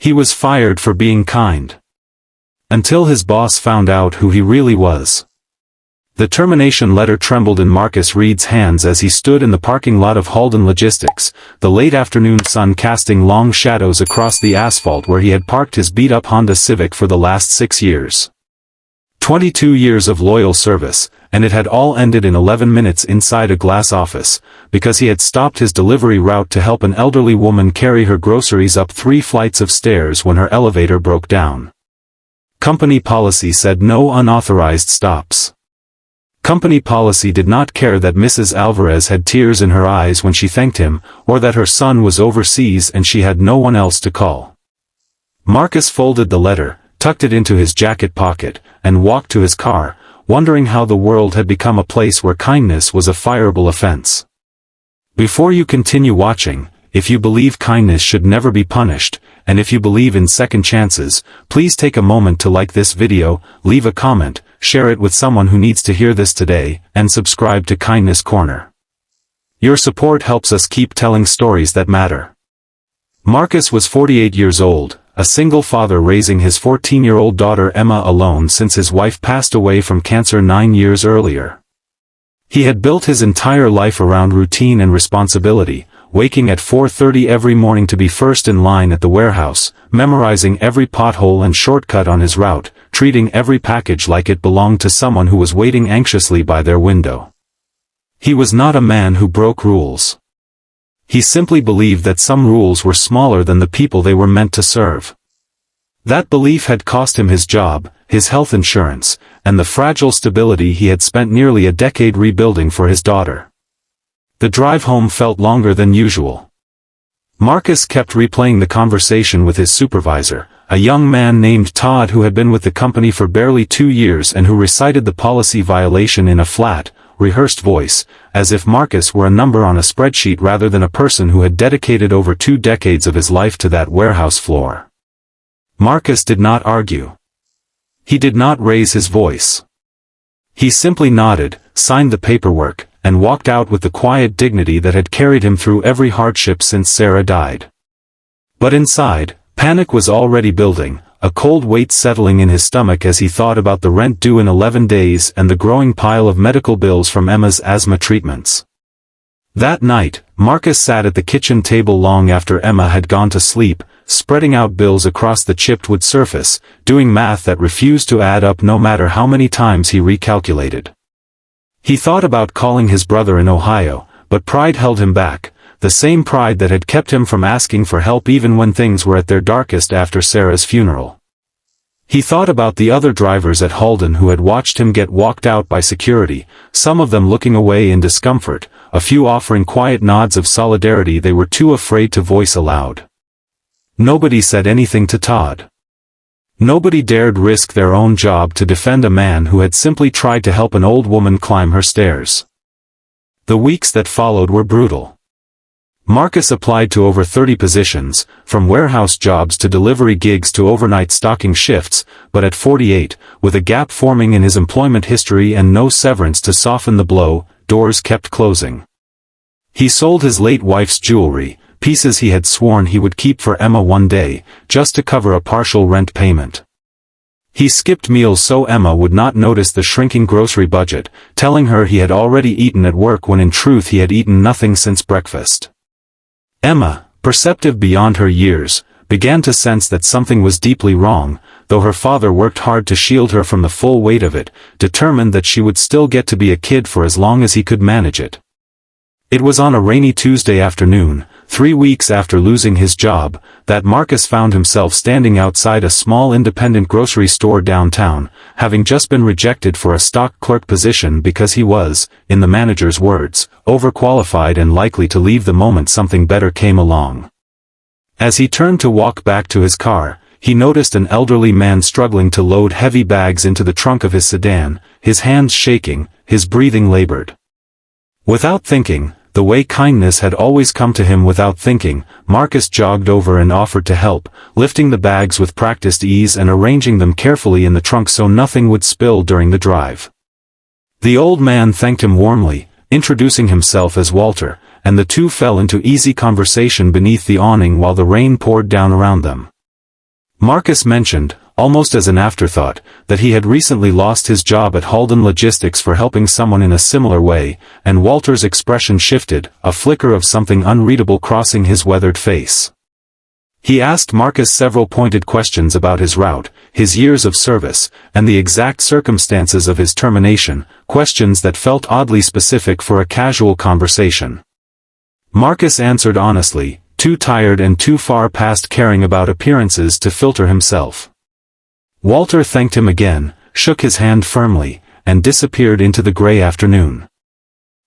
He was fired for being kind. Until his boss found out who he really was. The termination letter trembled in Marcus Reid's hands as he stood in the parking lot of Halden Logistics, the late afternoon sun casting long shadows across the asphalt where he had parked his beat-up Honda Civic for the last 6 years. 22 years of loyal service, and it had all ended in 11 minutes inside a glass office, because he had stopped his delivery route to help an elderly woman carry her groceries up 3 flights of stairs when her elevator broke down. Company policy said no unauthorized stops. Company policy did not care that Mrs. Alvarez had tears in her eyes when she thanked him, or that her son was overseas and she had no one else to call. Marcus folded the letter, tucked it into his jacket pocket, and walked to his car, wondering how the world had become a place where kindness was a fireable offense. Before you continue watching, if you believe kindness should never be punished, and if you believe in second chances, please take a moment to like this video, leave a comment, share it with someone who needs to hear this today, and subscribe to Kindness Corner. Your support helps us keep telling stories that matter. Marcus was 48 years old, a single father raising his 14-year-old daughter Emma alone since his wife passed away from cancer 9 years earlier. He had built his entire life around routine and responsibility, waking at 4:30 every morning to be first in line at the warehouse, memorizing every pothole and shortcut on his route, treating every package like it belonged to someone who was waiting anxiously by their window. He was not a man who broke rules. He simply believed that some rules were smaller than the people they were meant to serve. That belief had cost him his job, his health insurance, and the fragile stability he had spent nearly a decade rebuilding for his daughter. The drive home felt longer than usual. Marcus kept replaying the conversation with his supervisor, a young man named Todd who had been with the company for barely 2 years and who recited the policy violation in a flat, rehearsed voice, as if Marcus were a number on a spreadsheet rather than a person who had dedicated over 2 decades of his life to that warehouse floor. Marcus did not argue. He did not raise his voice. He simply nodded, signed the paperwork, and walked out with the quiet dignity that had carried him through every hardship since Sarah died. But inside, panic was already building, a cold weight settling in his stomach as he thought about the rent due in 11 days and the growing pile of medical bills from Emma's asthma treatments. That night, Marcus sat at the kitchen table long after Emma had gone to sleep, spreading out bills across the chipped wood surface, doing math that refused to add up no matter how many times he recalculated. He thought about calling his brother in Ohio, but pride held him back, the same pride that had kept him from asking for help even when things were at their darkest after Sarah's funeral. He thought about the other drivers at Halden who had watched him get walked out by security, some of them looking away in discomfort, a few offering quiet nods of solidarity they were too afraid to voice aloud. Nobody said anything to Todd. Nobody dared risk their own job to defend a man who had simply tried to help an old woman climb her stairs. The weeks that followed were brutal. Marcus applied to over 30 positions, from warehouse jobs to delivery gigs to overnight stocking shifts, but at 48, with a gap forming in his employment history and no severance to soften the blow, doors kept closing. He sold his late wife's jewelry, pieces he had sworn he would keep for Emma one day, just to cover a partial rent payment. He skipped meals so Emma would not notice the shrinking grocery budget, telling her he had already eaten at work when in truth he had eaten nothing since breakfast. Emma, perceptive beyond her years, began to sense that something was deeply wrong, though her father worked hard to shield her from the full weight of it, determined that she would still get to be a kid for as long as he could manage it. It was on a rainy Tuesday afternoon, 3 weeks after losing his job, that Marcus found himself standing outside a small independent grocery store downtown, having just been rejected for a stock clerk position because he was, in the manager's words, overqualified and likely to leave the moment something better came along. As he turned to walk back to his car, he noticed an elderly man struggling to load heavy bags into the trunk of his sedan, his hands shaking, his breathing labored. Without thinking, the way kindness had always come to him without thinking, Marcus jogged over and offered to help, lifting the bags with practiced ease and arranging them carefully in the trunk so nothing would spill during the drive. The old man thanked him warmly, introducing himself as Walter, and the two fell into easy conversation beneath the awning while the rain poured down around them. Marcus mentioned, almost as an afterthought, that he had recently lost his job at Halden Logistics for helping someone in a similar way, and Walter's expression shifted, a flicker of something unreadable crossing his weathered face. He asked Marcus several pointed questions about his route, his years of service, and the exact circumstances of his termination, questions that felt oddly specific for a casual conversation. Marcus answered honestly, too tired and too far past caring about appearances to filter himself. Walter thanked him again, shook his hand firmly, and disappeared into the gray afternoon.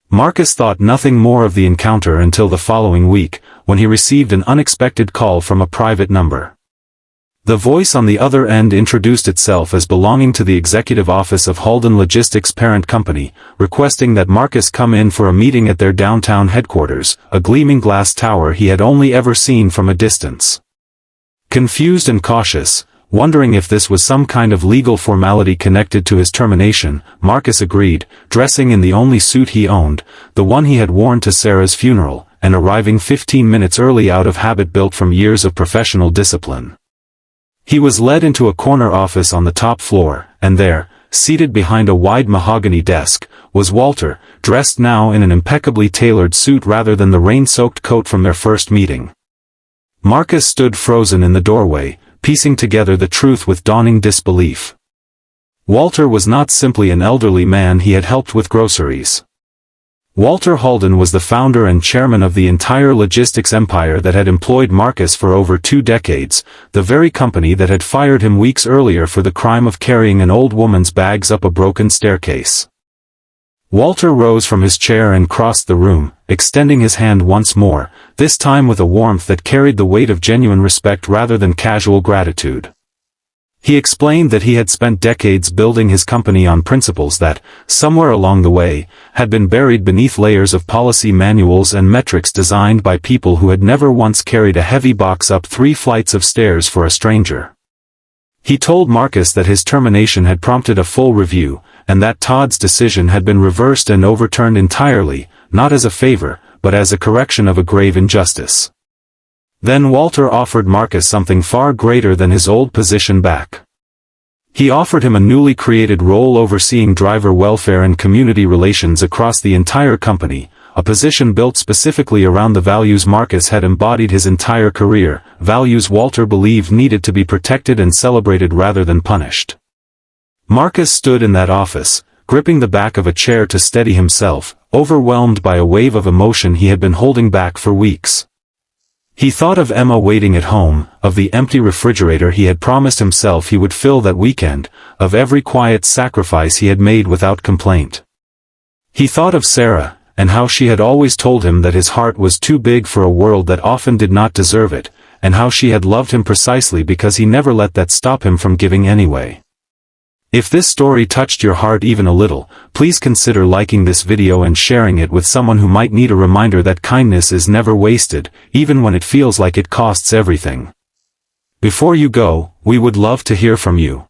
Marcus thought nothing more of the encounter until the following week, when he received an unexpected call from a private number. The voice on the other end introduced itself as belonging to the executive office of Halden Logistics' parent company, requesting that Marcus come in for a meeting at their downtown headquarters, a gleaming glass tower he had only ever seen from a distance. Confused and cautious, wondering if this was some kind of legal formality connected to his termination, Marcus agreed, dressing in the only suit he owned, the one he had worn to Sarah's funeral, and arriving 15 minutes early out of habit built from years of professional discipline. He was led into a corner office on the top floor, and there, seated behind a wide mahogany desk, was Walter, dressed now in an impeccably tailored suit rather than the rain-soaked coat from their first meeting. Marcus stood frozen in the doorway, piecing together the truth with dawning disbelief. Walter was not simply an elderly man he had helped with groceries. Walter Halden was the founder and chairman of the entire logistics empire that had employed Marcus for over 2 decades, the very company that had fired him weeks earlier for the crime of carrying an old woman's bags up a broken staircase. Walter rose from his chair and crossed the room, extending his hand once more, this time with a warmth that carried the weight of genuine respect rather than casual gratitude. He explained that he had spent decades building his company on principles that, somewhere along the way, had been buried beneath layers of policy manuals and metrics designed by people who had never once carried a heavy box up 3 flights of stairs for a stranger. He told Marcus that his termination had prompted a full review, and that Todd's decision had been reversed and overturned entirely, not as a favor, but as a correction of a grave injustice. Then Walter offered Marcus something far greater than his old position back. He offered him a newly created role overseeing driver welfare and community relations across the entire company, a position built specifically around the values Marcus had embodied his entire career, values Walter believed needed to be protected and celebrated rather than punished. Marcus stood in that office, gripping the back of a chair to steady himself, overwhelmed by a wave of emotion he had been holding back for weeks. He thought of Emma waiting at home, of the empty refrigerator he had promised himself he would fill that weekend, of every quiet sacrifice he had made without complaint. He thought of Sarah, and how she had always told him that his heart was too big for a world that often did not deserve it, and how she had loved him precisely because he never let that stop him from giving anyway. If this story touched your heart even a little, please consider liking this video and sharing it with someone who might need a reminder that kindness is never wasted, even when it feels like it costs everything. Before you go, we would love to hear from you.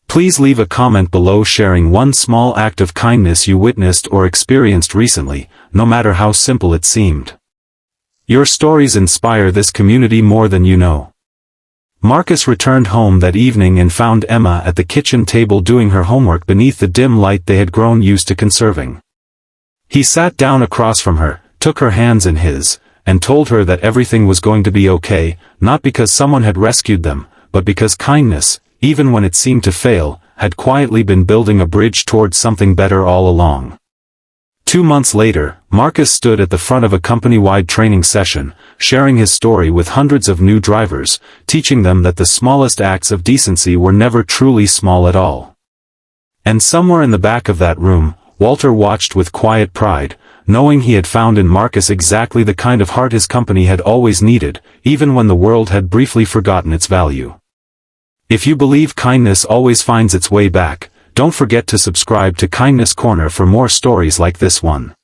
Please leave a comment below sharing one small act of kindness you witnessed or experienced recently, no matter how simple it seemed. Your stories inspire this community more than you know. Marcus returned home that evening and found Emma at the kitchen table doing her homework beneath the dim light they had grown used to conserving. He sat down across from her, took her hands in his, and told her that everything was going to be okay, not because someone had rescued them, but because kindness, even when it seemed to fail, had quietly been building a bridge towards something better all along. 2 months later, Marcus stood at the front of a company-wide training session, sharing his story with hundreds of new drivers, teaching them that the smallest acts of decency were never truly small at all. And somewhere in the back of that room, Walter watched with quiet pride, knowing he had found in Marcus exactly the kind of heart his company had always needed, even when the world had briefly forgotten its value. If you believe kindness always finds its way back, don't forget to subscribe to Kindness Corner for more stories like this one.